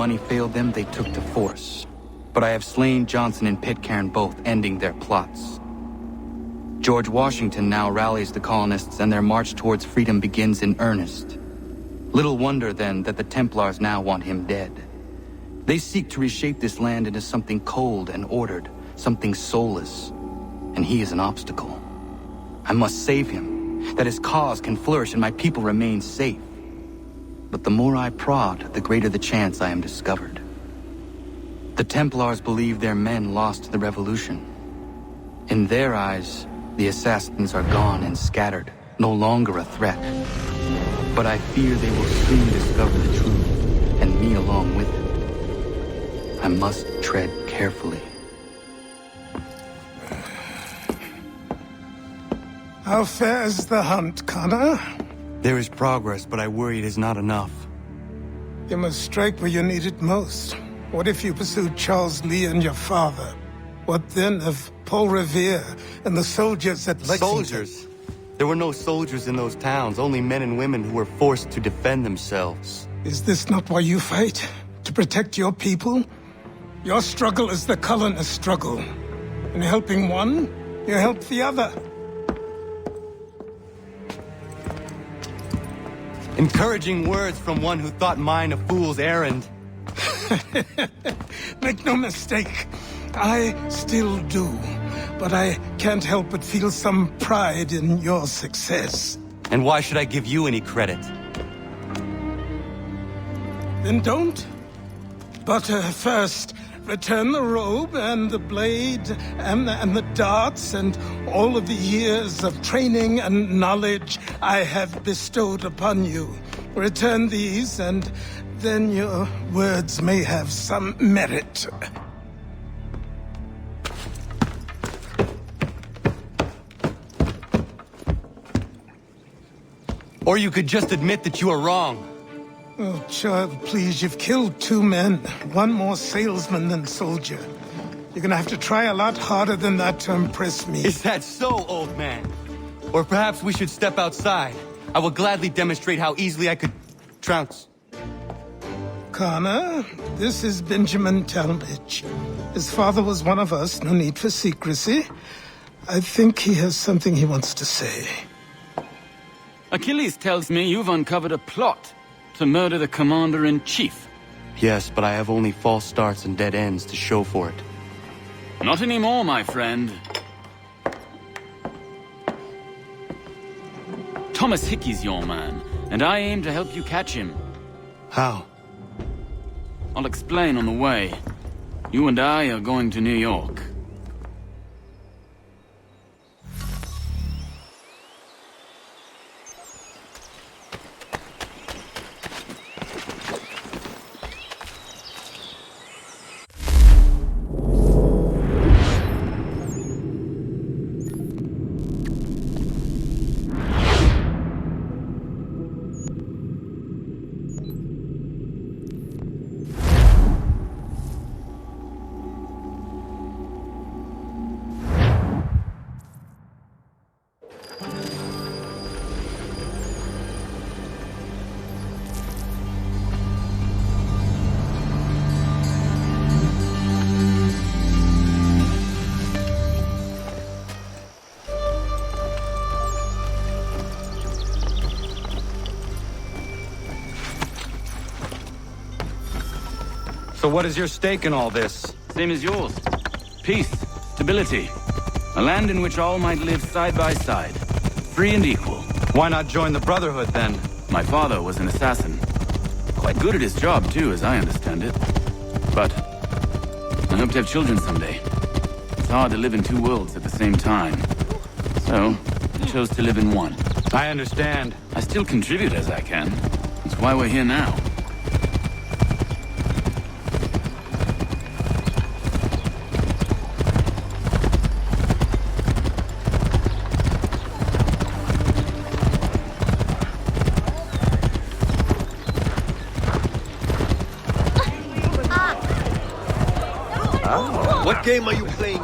money failed them, they took to force. But I have slain Johnson and Pitcairn both, ending their plots. George Washington now rallies the colonists, and their march towards freedom begins in earnest. Little wonder, then, that the Templars now want him dead. They seek to reshape this land into something cold and ordered, something soulless. And he is an obstacle. I must save him, that his cause can flourish and my people remain safe. But the more I prod, the greater the chance I am discovered. The Templars believe their men lost the revolution. In their eyes, the assassins are gone and scattered, no longer a threat. But I fear they will soon discover the truth, and me along with it. I must tread carefully. How fares the hunt, Connor? There is progress, but I worry it is not enough. You must strike where you need it most. What if you pursued Charles Lee and your father? What then of Paul Revere and the soldiers at Lexington? Soldiers? There were no soldiers in those towns, only men and women who were forced to defend themselves. Is this not why you fight? To protect your people? Your struggle is the colonist struggle. In helping one, you help the other. Encouraging words from one who thought mine a fool's errand. Make no mistake, I still do. But I can't help but feel some pride in your success. And why should I give you any credit? Then don't. But first, return the robe and the blade and the darts and all of the years of training and knowledge I have bestowed upon you. Return these, and then your words may have some merit. Or you could just admit that you are wrong. Oh, child, please, you've killed 2 men. One more salesman than soldier. You're gonna have to try a lot harder than that to impress me. Is that so, old man? Or perhaps we should step outside. I will gladly demonstrate how easily I could trounce. Connor, this is Benjamin Talmadge. His father was one of us, no need for secrecy. I think he has something he wants to say. Achilles tells me you've uncovered a plot to murder the commander-in-chief. Yes, but I have only false starts and dead ends to show for it. Not anymore, my friend. Thomas Hickey's your man, and I aim to help you catch him. How? I'll explain on the way. You and I are going to New York. So what is your stake in all this? Same as yours. Peace, stability. A land in which all might live side by side. Free and equal. Why not join the Brotherhood, then? My father was an assassin. Quite good at his job, too, as I understand it. But I hope to have children someday. It's hard to live in 2 worlds at the same time. So, I chose to live in one. I understand. I still contribute as I can. That's why we're here now. What game are you playing?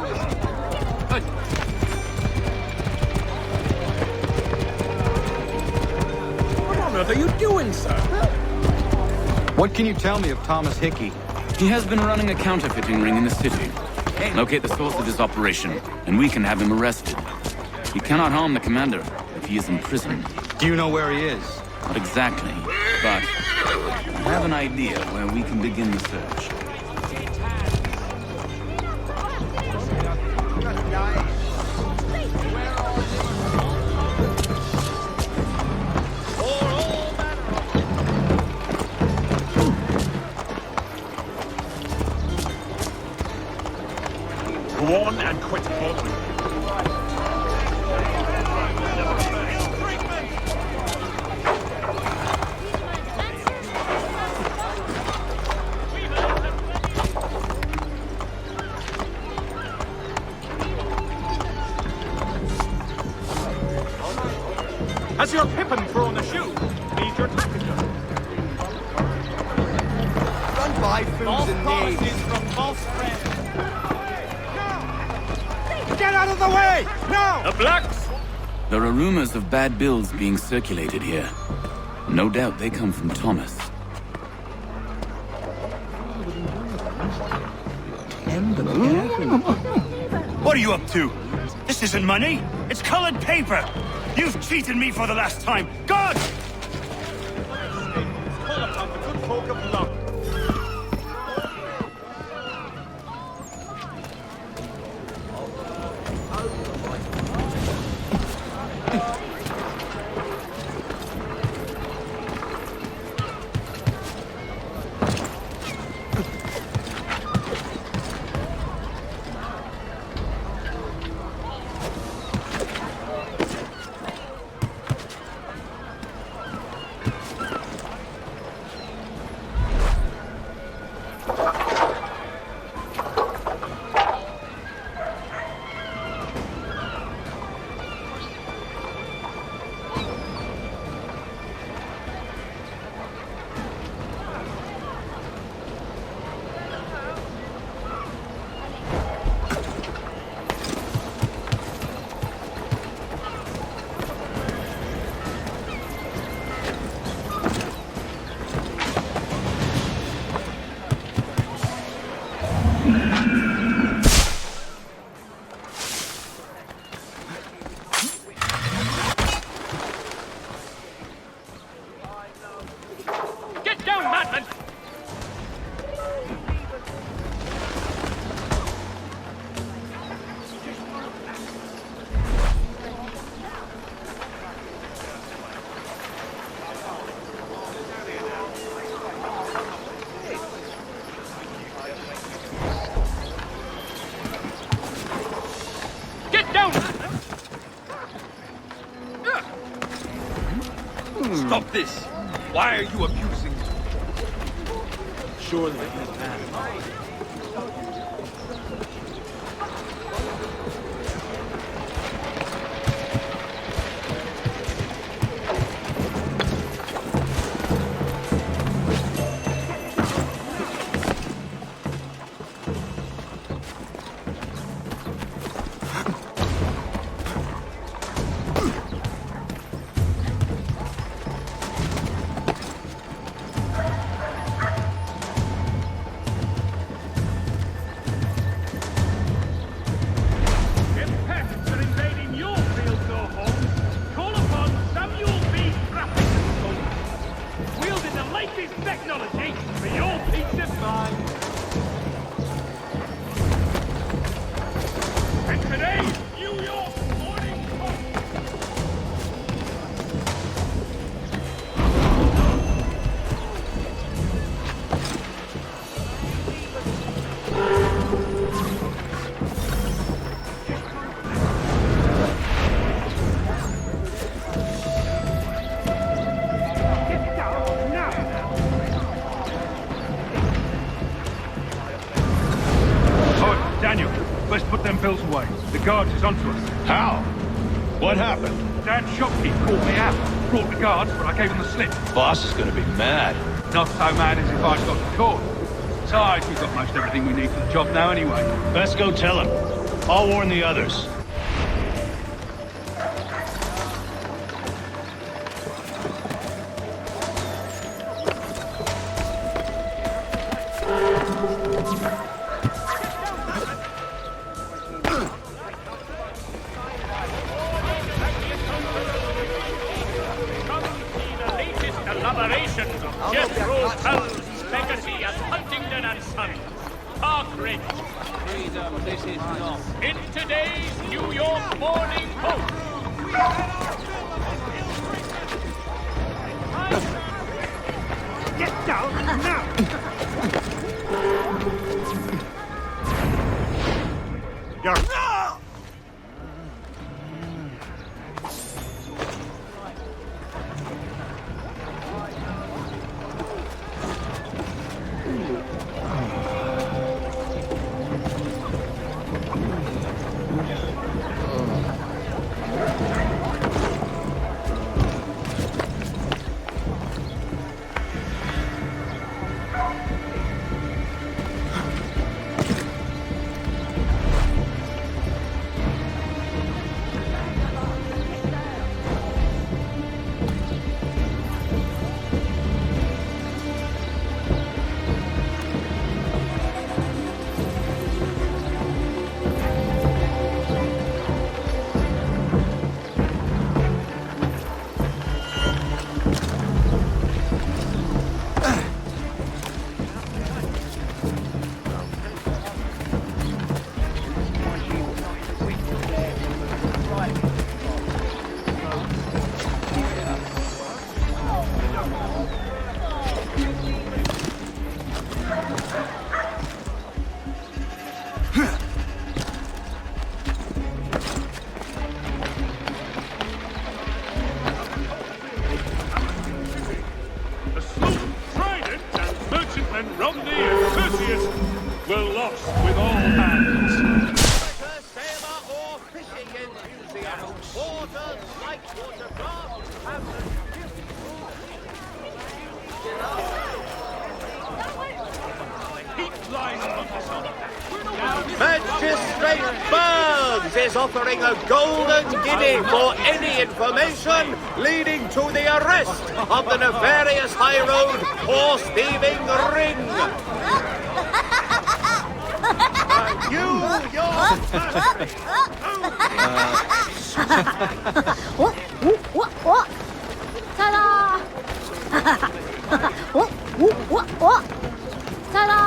What on earth are you doing, sir? What can you tell me of Thomas Hickey? He has been running a counterfeiting ring in the city. Locate the source of his operation, and we can have him arrested. He cannot harm the commander if he is in prison. Do you know where he is? Not exactly, but I have an idea where we can begin the search. Go on and quit bothering. Has your pippin thrown a shoe? Need your tactical. Run by fools and knaves. From false friends. Get out of the way! Now! The blacks! There are rumors of bad bills being circulated here. No doubt they come from Thomas. What are you up to? This isn't money. It's colored paper. You've cheated me for the last time. God! Stop this! Why are you abusing me? Sure that he's mad. Let's put them bills away. The guards is onto us. How? What happened? Dan's shopkeep called me out. Brought the guards, but I gave him the slip. Boss is gonna be mad. Not so mad as if I'd got caught. Besides, we've got most everything we need for the job now anyway. Best go tell him. I'll warn the others. In today's New York Morning Post. Get down now! You're... Were lost with all hands. Sailor or fishing enthusiast, water, whitewater craft, Magistrate Burns is offering a golden guinea for any information leading to the arrest of the nefarious high road horse thieving ring. Ta-da! Ta-da! Ta-da!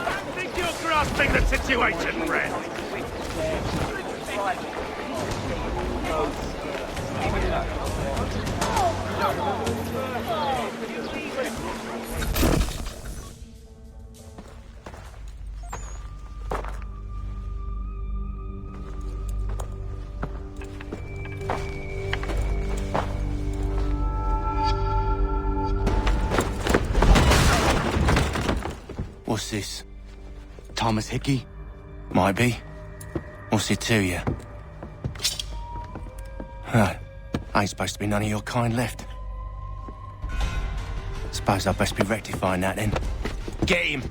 I think you're grasping the situation, Red. What's this? Thomas Hickey? Might be. What's it to you? Right. Ain't supposed to be none of your kind left. Suppose I best be rectifying that then. Get him!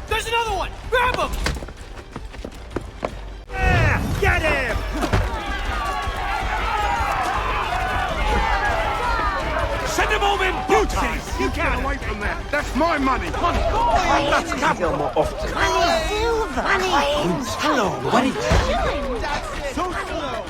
There's another one! Grab him! Yeah, get him! Send him home in beauties! You can't away from there! That's my money! Money! That's capital! More often. Hello, what are you doing? So slow!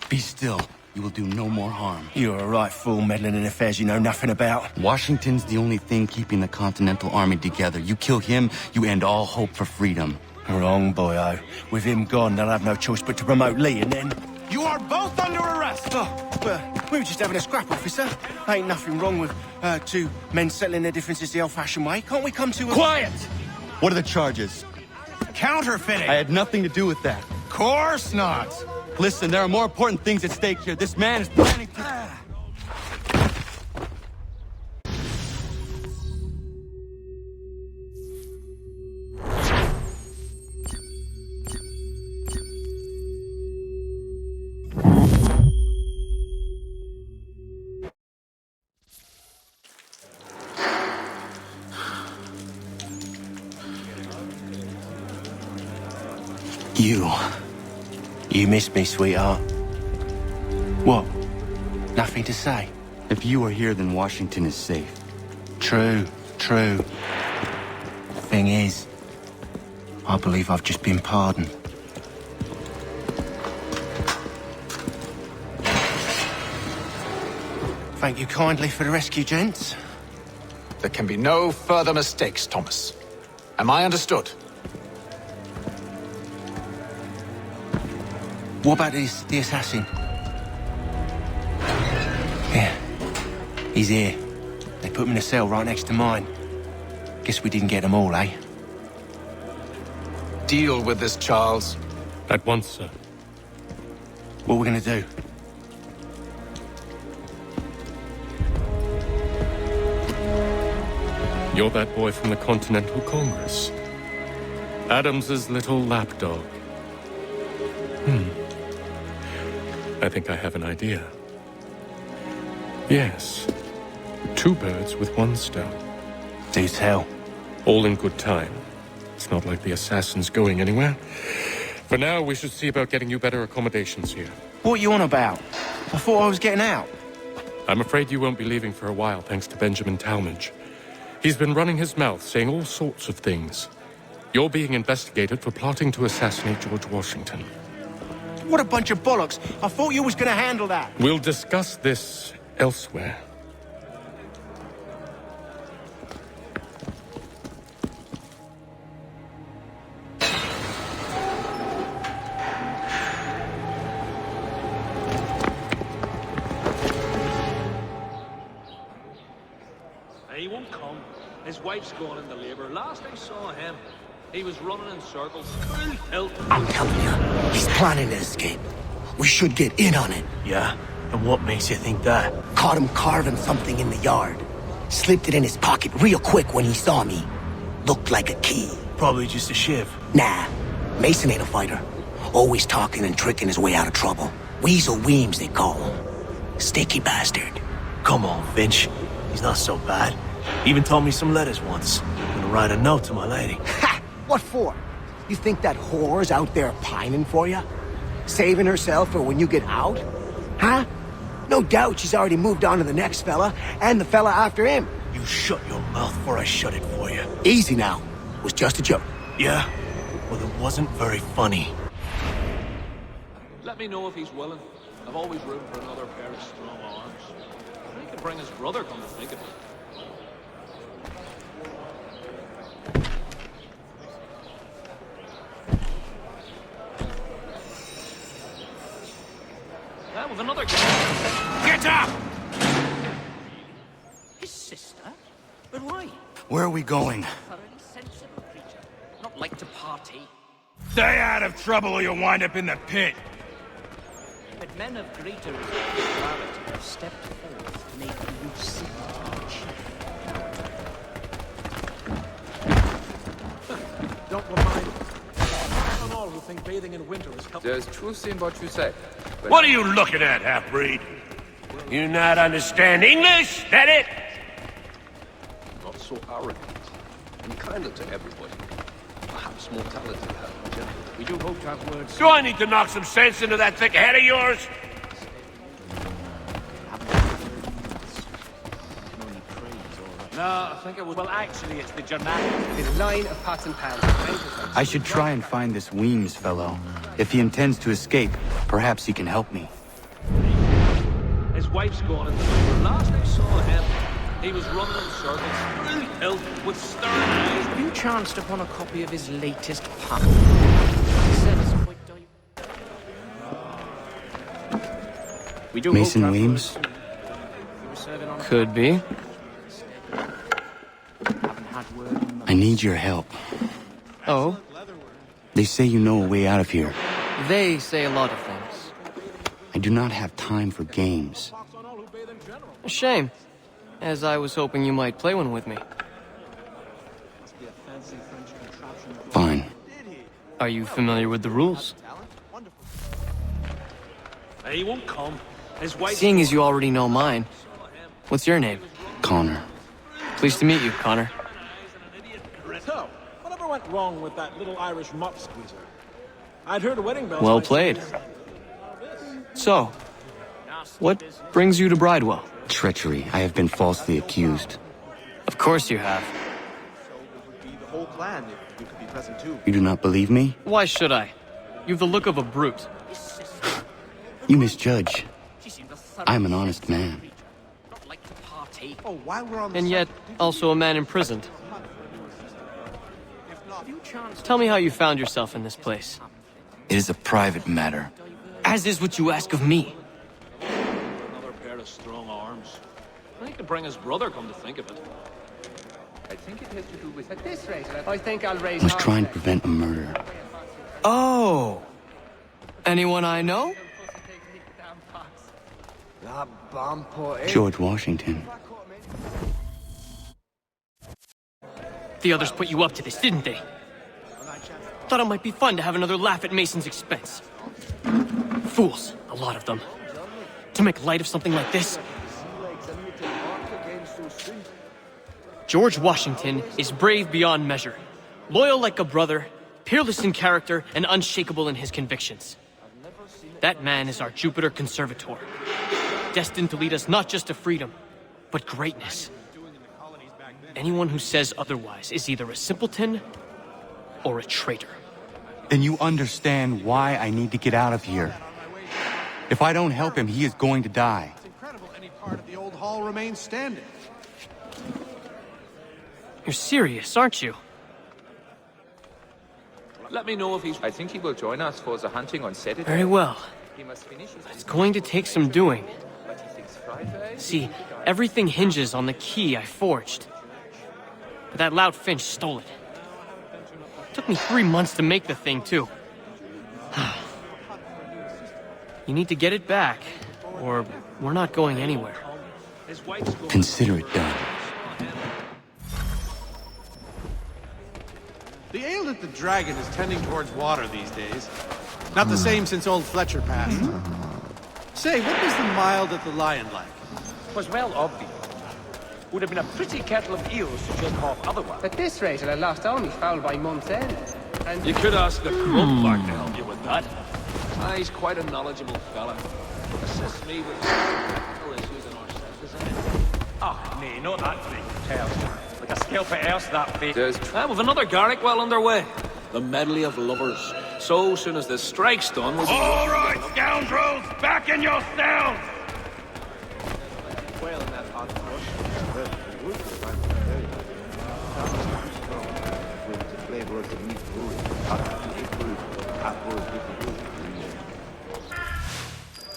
Be still. You will do no more harm. You're a right fool meddling in affairs you know nothing about. Washington's the only thing keeping the Continental Army together. You kill him, you end all hope for freedom. Wrong, boyo. With him gone, they'll have no choice but to promote Lee, and then... You are both under arrest! Oh, well, we were just having a scrap, officer. Ain't nothing wrong with two men settling their differences the old-fashioned way. Can't we come to a... Quiet! What are the charges? Counterfeiting! I had nothing to do with that. Course not! Listen, there are more important things at stake here. This man is planning to... You. You missed me, sweetheart. What? Nothing to say? If you are here, then Washington is safe. True. Thing is, I believe I've just been pardoned. Thank you kindly for the rescue, gents. There can be no further mistakes, Thomas. Am I understood? What about the assassin? Yeah, he's here. They put him in a cell right next to mine. Guess we didn't get them all, eh? Deal with this, Charles. At once, sir. What are we gonna do? You're that boy from the Continental Congress. Adams's little lapdog. I think I have an idea. Yes. 2 birds with 1 stone. Do tell. All in good time. It's not like the assassin's going anywhere. For now, we should see about getting you better accommodations here. What are you on about? I thought I was getting out. I'm afraid you won't be leaving for a while, thanks to Benjamin Talmadge. He's been running his mouth, saying all sorts of things. You're being investigated for plotting to assassinate George Washington. What a bunch of bollocks. I thought you was gonna handle that. We'll discuss this elsewhere. He won't come. His wife's gone into labor. Last I saw him, he was running in circles, full tilt. I'm telling you, he's planning to escape. We should get in on it. Yeah? And what makes you think that? Caught him carving something in the yard. Slipped it in his pocket real quick when he saw me. Looked like a key. Probably just a shiv. Nah, Mason ain't a fighter. Always talking and tricking his way out of trouble. Weasel Weems, they call him. Sticky bastard. Come on, Finch. He's not so bad. Even told me some letters once. I'm gonna write a note to my lady. Ha! What for? You think that whore's out there pining for you? Saving herself for when you get out? Huh? No doubt she's already moved on to the next fella, and the fella after him. You shut your mouth before I shut it for you. Easy now. It was just a joke. Yeah? Well, it wasn't very funny. Let me know if he's willing. I've always room for another pair of strong arms. He could bring his brother, come to think of it. That was another guy. Get up! His sister? But why? Where are we going? Thoroughly sensible creature. Not like to party. Stay out of trouble or you'll wind up in the pit. But men of greater morality have stepped forth to make use of chief. Don't remind me. Not all who think bathing in winter is helpful. There's truth in what you say. What are you looking at, half-breed? You not understand English? That it? Not so arrogant. And kinder to everybody. Perhaps mortality has gentle. We do hope to have words. Do I need to knock some sense into that thick head of yours? No, I think it was... Well, actually, it's the Germanic. The line of pots and pans. I should try and find this Weems fellow. If he intends to escape, perhaps he can help me. His wife's gone into labor. Last I saw him, he was running in circles, full tilt, with stern eyes. Have you chanced upon a copy of his latest pun? He said it's quite We do Mason Weems? Could be. I need your help. Oh? They say you know a way out of here. They say a lot of things. I do not have time for games. A shame, as I was hoping you might play one with me. Fine. Are you familiar with the rules? He won't come. His wife... Seeing as you already know mine, what's your name? Connor. Pleased to meet you, Connor. So, whatever went wrong with that little Irish mop squeezer? I'd heard a wedding bells. Well played. So, what brings you to Bridewell? Treachery. I have been falsely accused. Of course you have. The whole clan, if you could be present too. You do not believe me? Why should I? You've the look of a brute. You misjudge. I am an honest man. Oh, while we're on And yet, also a man imprisoned. Tell me how you found yourself in this place. It is a private matter. As is what you ask of me. Another pair of strong arms. I think to bring his brother, come to think of it. I think it has to do with... At this rate, I think I'll raise... I was trying to prevent a murder. Oh! Anyone I know? George Washington. The others put you up to this, didn't they? Thought it might be fun to have another laugh at Mason's expense. Fools, a lot of them. To make light of something like this. George Washington is brave beyond measure, loyal like a brother, peerless in character, and unshakable in his convictions. That man is our Jupiter Conservator, destined to lead us not just to freedom, but greatness. Anyone who says otherwise is either a simpleton or a traitor. Then you understand why I need to get out of here. If I don't help him, he is going to die. It's incredible any part of the old hall remains standing. You're serious, aren't you? Let me know if he's... I think he will join us for the hunting on Saturday. Very well. He must finish his... It's going to take some doing. But he thinks Friday... See, everything hinges on the key I forged. But that loud Finch stole it. Took me 3 months to make the thing, too. You need to get it back, or we're not going anywhere. Consider it done. The ale at the Dragon is tending towards water these days. Not the same since old Fletcher passed. Say, what was the mild at the Lion like? Was well obvious. Would have been a pretty kettle of eels to jump off otherwise. At this rate, I'll lost only foul by month's end. And... You could ask the Crumbler to help you with that. He's quite a knowledgeable fella. Assists me with issues in our set, isn't it? Ah, nay, not that big tale. Like a scale for else that big. With another Garrick well underway. The medley of lovers. So soon as the strike's done, we'll be... All right, scoundrels! Back in your cells! Well, in that hot brush.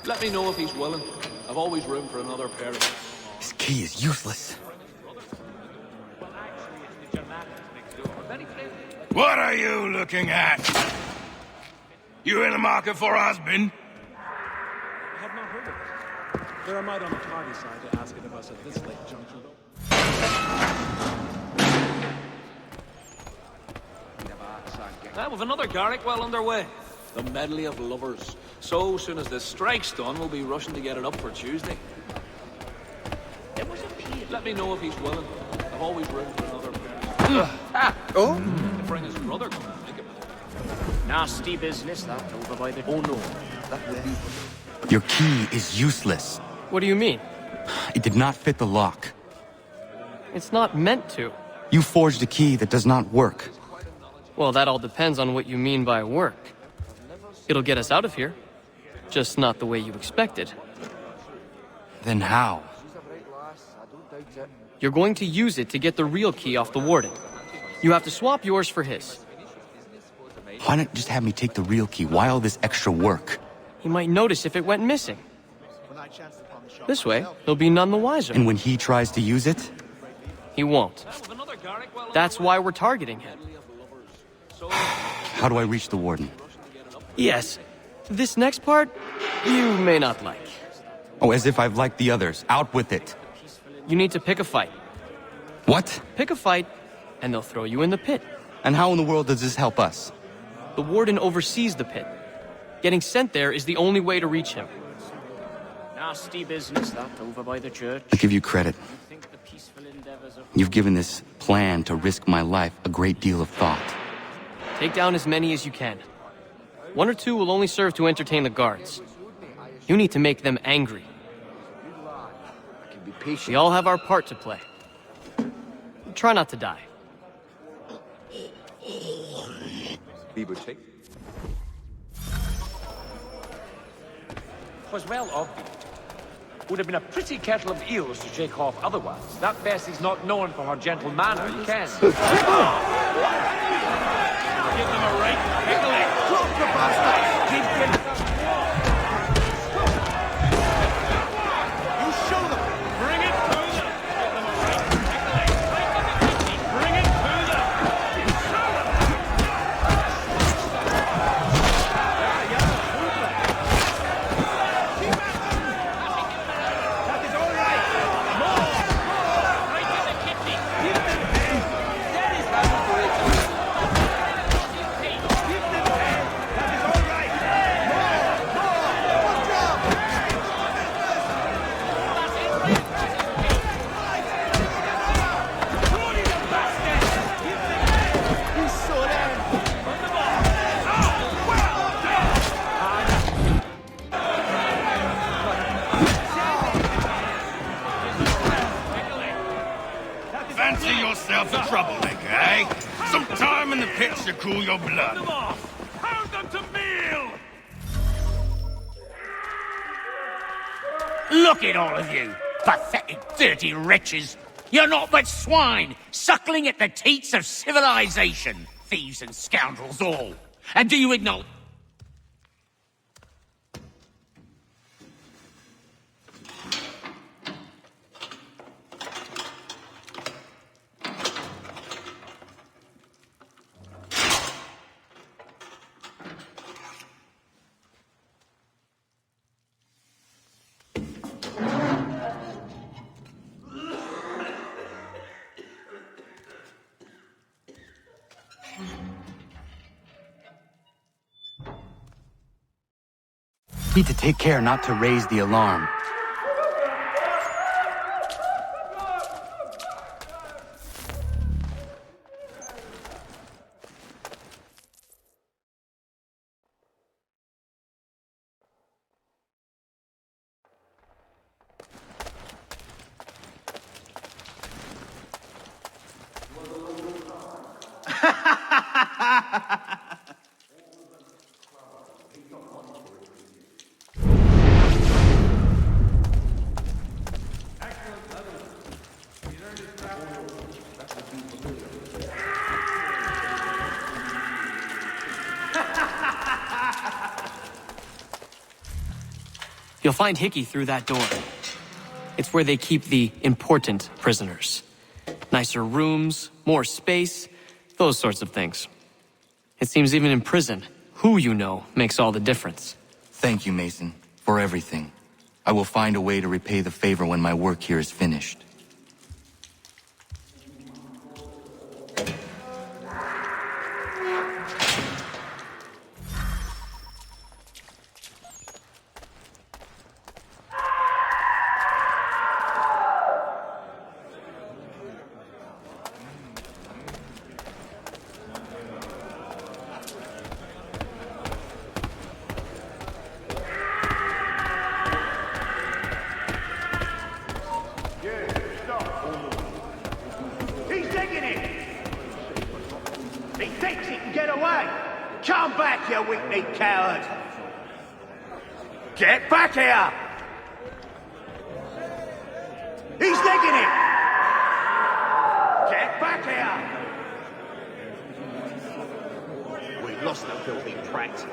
Let me know if he's willing. I've always room for another pair of... This key is useless. What are you looking at? You in the market for a husband? I have not heard of it. There are might on the tardy side to ask it of us at this late juncture. With another Garrick well underway. The medley of lovers. So soon as the strike's done, we'll be rushing to get it up for Tuesday. Let me know if he's willing. I've always room for another pair. To bring his brother, come and think of it. Nasty business, that over by the... Oh no, that would be... Your key is useless. What do you mean? It did not fit the lock. It's not meant to. You forged a key that does not work. Well, that all depends on what you mean by work. It'll get us out of here. Just not the way you expected. Then how? You're going to use it to get the real key off the warden. You have to swap yours for his. Why not just have me take the real key? Why all this extra work? He might notice if it went missing. This way, he'll be none the wiser. And when he tries to use it? He won't. That's why we're targeting him. How do I reach the warden? Yes. This next part, you may not like. Oh, as if I've liked the others. Out with it. You need to pick a fight. What? Pick a fight, and they'll throw you in the pit. And how in the world does this help us? The warden oversees the pit. Getting sent there is the only way to reach him. Nasty business, that over by the church. I give you credit. You've given this plan to risk my life a great deal of thought. Take down as many as you can. 1 or 2 will only serve to entertain the guards. You need to make them angry. We all have our part to play. Try not to die. Was well obvious. Would have been a pretty kettle of eels to shake off otherwise. That Bessie's not known for her gentle manner, you can. Give them a right pickling. Drop the bastards! Keep getting... You show them! Bring it to them! Give them a right pickling. Right to the kidney. Bring it to them! You show them! That is all right! More! Right to the kidney. Give them pain. That is how you do it. Give them pain. That is all right. More! Good job! Bloody the bastard! Give them pain. You saw them. Burn them all. Oh, well Fancy yourself a troublemaker, eh? Some time in the pits to cool your blood. Pound them to meal! Look at all of you, pathetic, dirty wretches. You're not but swine, suckling at the teats of civilization. Thieves and scoundrels all. And do you acknowledge... Need to take care not to raise the alarm. You'll find Hickey through that door. It's where they keep the important prisoners. Nicer rooms, more space, those sorts of things. It seems even in prison, who you know makes all the difference. Thank you, Mason, for everything. I will find a way to repay the favor when my work here is finished. He's taking it! He thinks he can get away! Come back, you weak-kneed coward! Get back here! He's taking it! Get back here! We lost the filthy prat.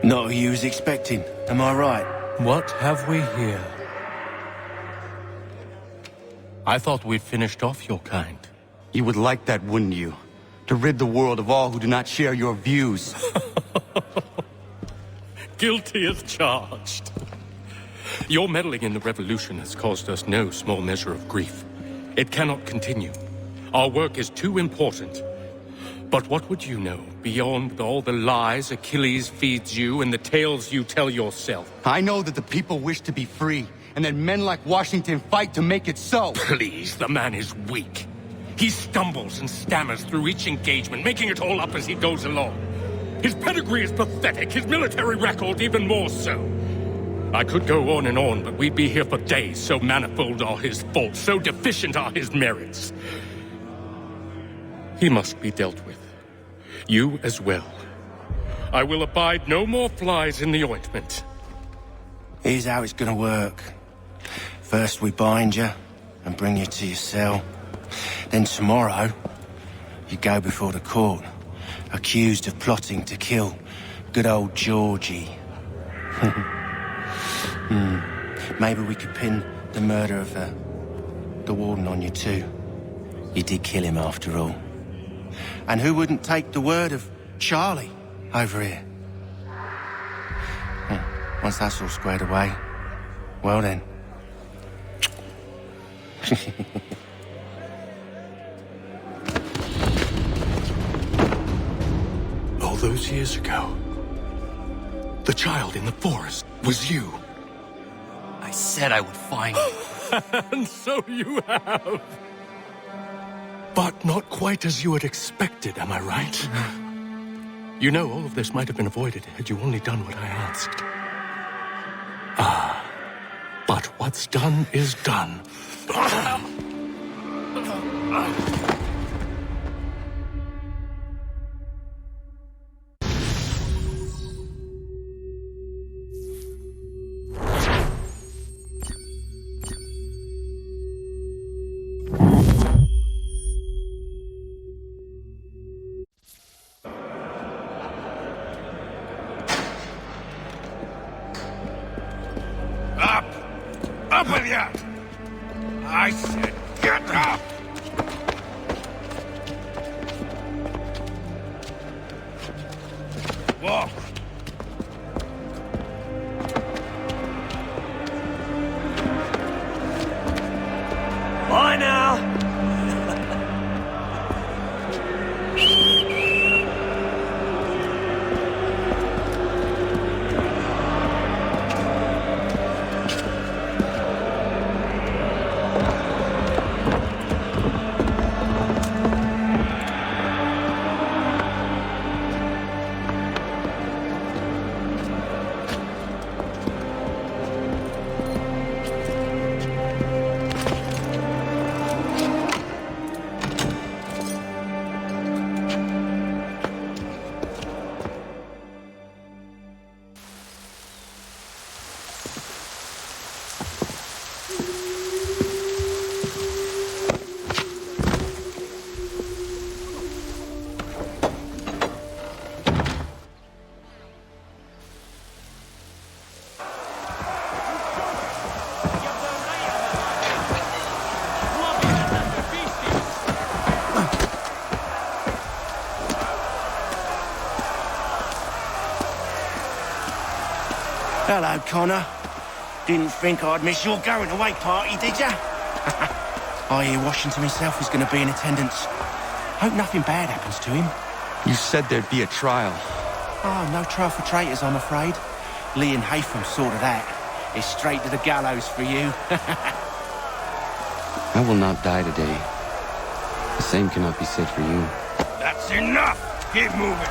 Not who you was expecting, am I right? What have we here? I thought we'd finished off your kind. You would like that, wouldn't you? To rid the world of all who do not share your views. Guilty as charged. Your meddling in the revolution has caused us no small measure of grief. It cannot continue. Our work is too important. But what would you know beyond all the lies Achilles feeds you and the tales you tell yourself? I know that the people wish to be free, and that men like Washington fight to make it so. Please, the man is weak. He stumbles and stammers through each engagement, making it all up as he goes along. His pedigree is pathetic, his military record even more so. I could go on and on, but we'd be here for days, so manifold are his faults, so deficient are his merits. He must be dealt with. You as well. I will abide no more flies in the ointment. Here's how it's gonna work. First we bind you and bring you to your cell. Then tomorrow, you go before the court, accused of plotting to kill good old Georgie. Maybe we could pin the murder of the warden on you too. You did kill him after all. And who wouldn't take the word of Charlie over here? Once that's all squared away, well then. All those years ago, the child in the forest was you. I said I would find you. And so you have. But not quite as you had expected, am I right? You know, all of this might have been avoided had you only done what I asked. But what's done is done. Up with you! I said get up! Walk! Bye now! Hello, Connor. Didn't think I'd miss your going away party, did ya? I hear Washington himself is going to be in attendance. Hope nothing bad happens to him. You said there'd be a trial. Oh, no trial for traitors, I'm afraid. Lee and Haytham sorted that. It's straight to the gallows for you. I will not die today. The same cannot be said for you. That's enough! Keep moving!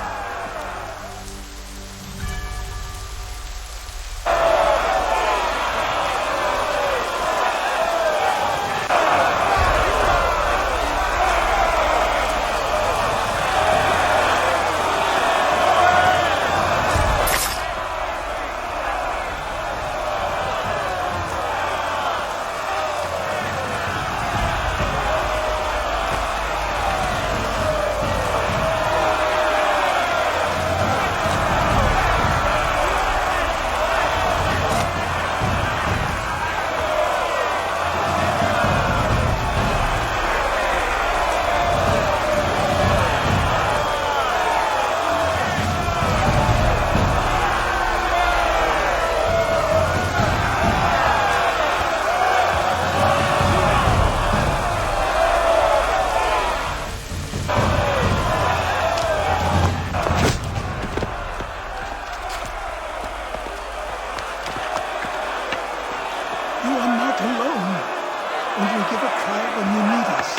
when you need us.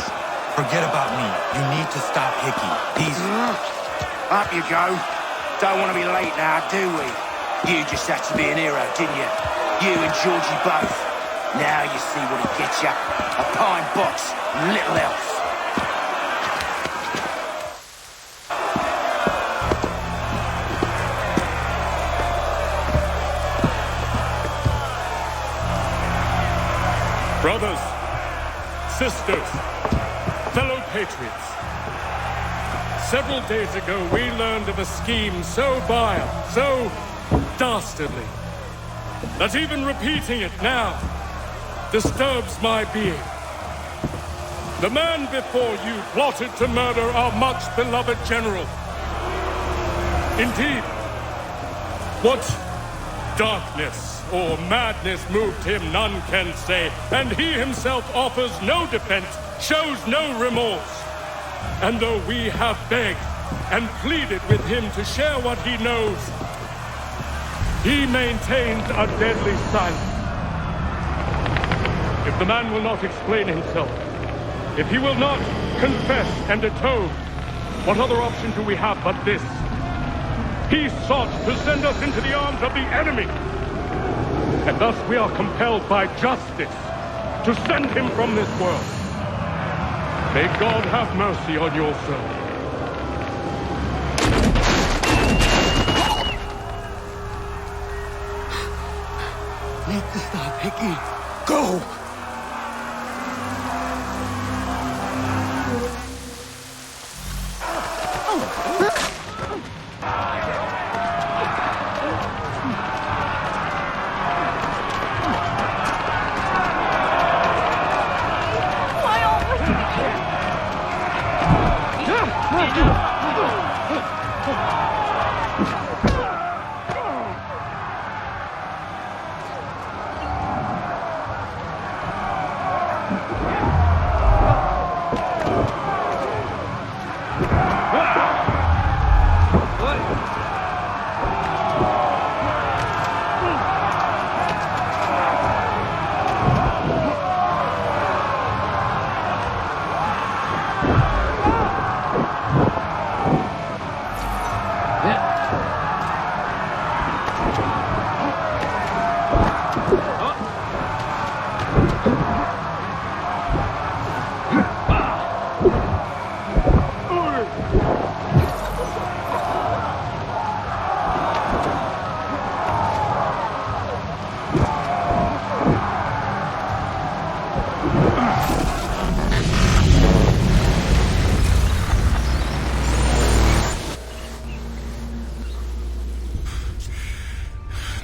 Forget about me. You need to stop Hickey. He's... Up you go. Don't want to be late now, do we? You just had to be an hero, didn't you? You and Georgie both. Now you see what it gets you. A pine box, little else. Brothers, sisters, fellow patriots. Several days ago, we learned of a scheme so vile, so dastardly, that even repeating it now disturbs my being. The man before you plotted to murder our much-beloved general. Indeed, what darkness or madness moved him, none can say, and he himself offers no defense, shows no remorse. And though we have begged and pleaded with him to share what he knows, he maintains a deadly silence. If the man will not explain himself, if he will not confess and atone, what other option do we have but this? He sought to send us into the arms of the enemy, and thus we are compelled by justice to send him from this world. May God have mercy on your soul. Need to stop, Hickey. Go!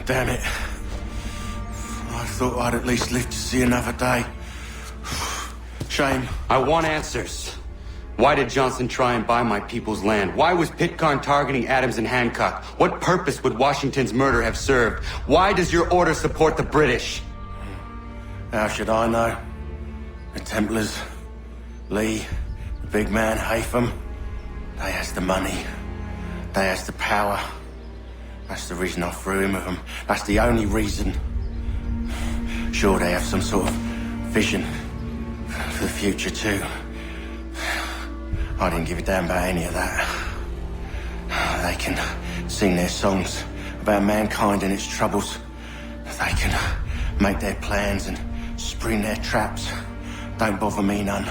Damn it. I thought I'd at least live to see another day. Shame. I want answers. Why did Johnson try and buy my people's land? Why was Pitcairn targeting Adams and Hancock? What purpose would Washington's murder have served? Why does your order support the British? How should I know? The Templars, Lee, the big man, Haytham, they has the money. They has the power. That's the reason I threw in with them. That's the only reason. Sure, they have some sort of vision for the future too. I didn't give a damn about any of that. They can sing their songs about mankind and its troubles. They can make their plans and spring their traps. Don't bother me none.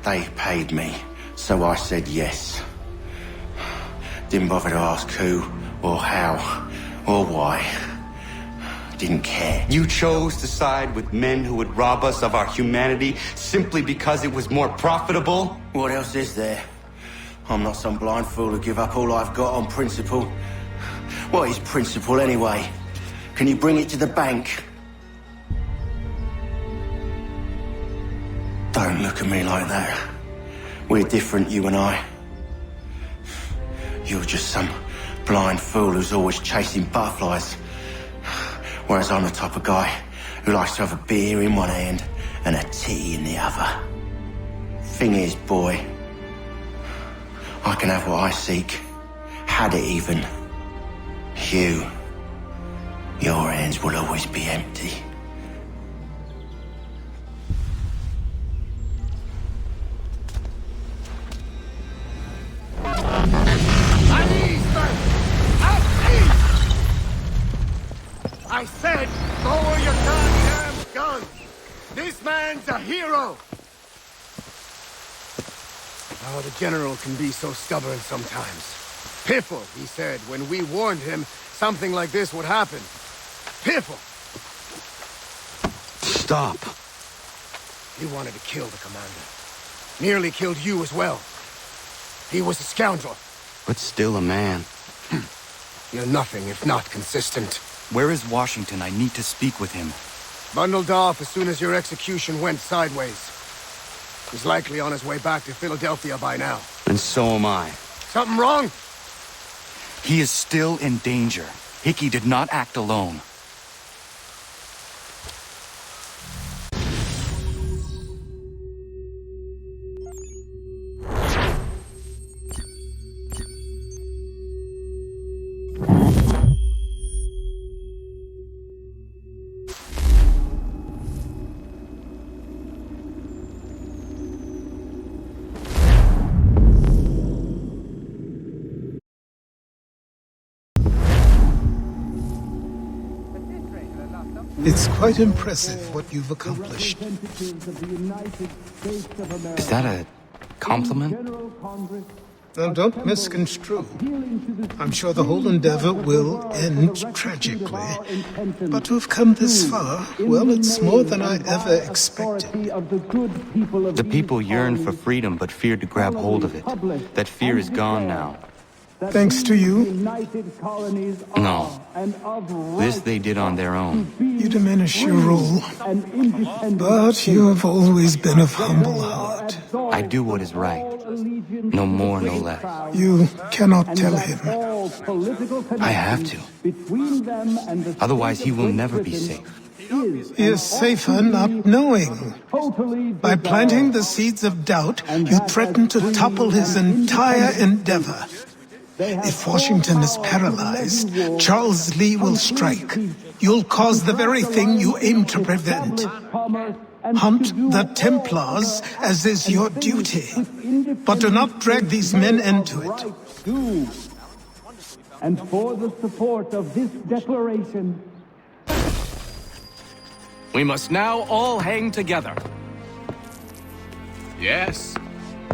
They paid me, so I said yes. Didn't bother to ask who, or how, or why. Didn't care. You chose to side with men who would rob us of our humanity simply because it was more profitable? What else is there? I'm not some blind fool to give up all I've got on principle. What is principle anyway? Can you bring it to the bank? Don't look at me like that. We're different, you and I. You're just some blind fool who's always chasing butterflies. Whereas I'm the type of guy who likes to have a beer in one hand and a tea in the other. Thing is, boy, I can have what I seek. Had it even. Your hands will always be empty. General! Oh, the General can be so stubborn sometimes. Piffle, he said, when we warned him something like this would happen. Piffle! Stop. He wanted to kill the commander. Nearly killed you as well. He was a scoundrel. But still a man. You're nothing if not consistent. Where is Washington? I need to speak with him. Bundled off as soon as your execution went sideways. He's likely on his way back to Philadelphia by now. And so am I. Something wrong? He is still in danger. Hickey did not act alone. It's quite impressive what you've accomplished. Is that a compliment? Now, don't misconstrue. I'm sure the whole endeavor will end tragically. But to have come this far, well, it's more than I ever expected. The people yearn for freedom but feared to grab hold of it. That fear is gone now. Thanks to you? No. This they did on their own. You diminish your role. But you have always been of humble heart. I do what is right. No more, no less. You cannot tell him. I have to. Otherwise he will never be safe. He is safer not knowing. By planting the seeds of doubt, you threaten to topple his entire endeavor. If Washington is paralyzed, Charles Lee will strike. You'll cause the very thing you aim to prevent. Hunt the Templars, as is your duty. But do not drag these men into it. And for the support of this declaration... We must now all hang together. Yes,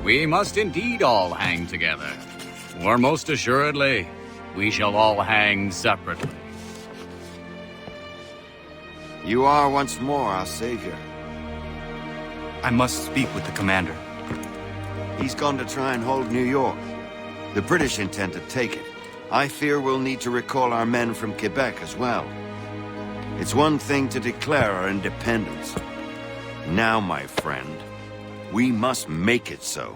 we must indeed all hang together. Or most assuredly, we shall all hang separately. You are once more our savior. I must speak with the commander. He's gone to try and hold New York. The British intend to take it. I fear we'll need to recall our men from Quebec as well. It's one thing to declare our independence. Now, my friend, we must make it so.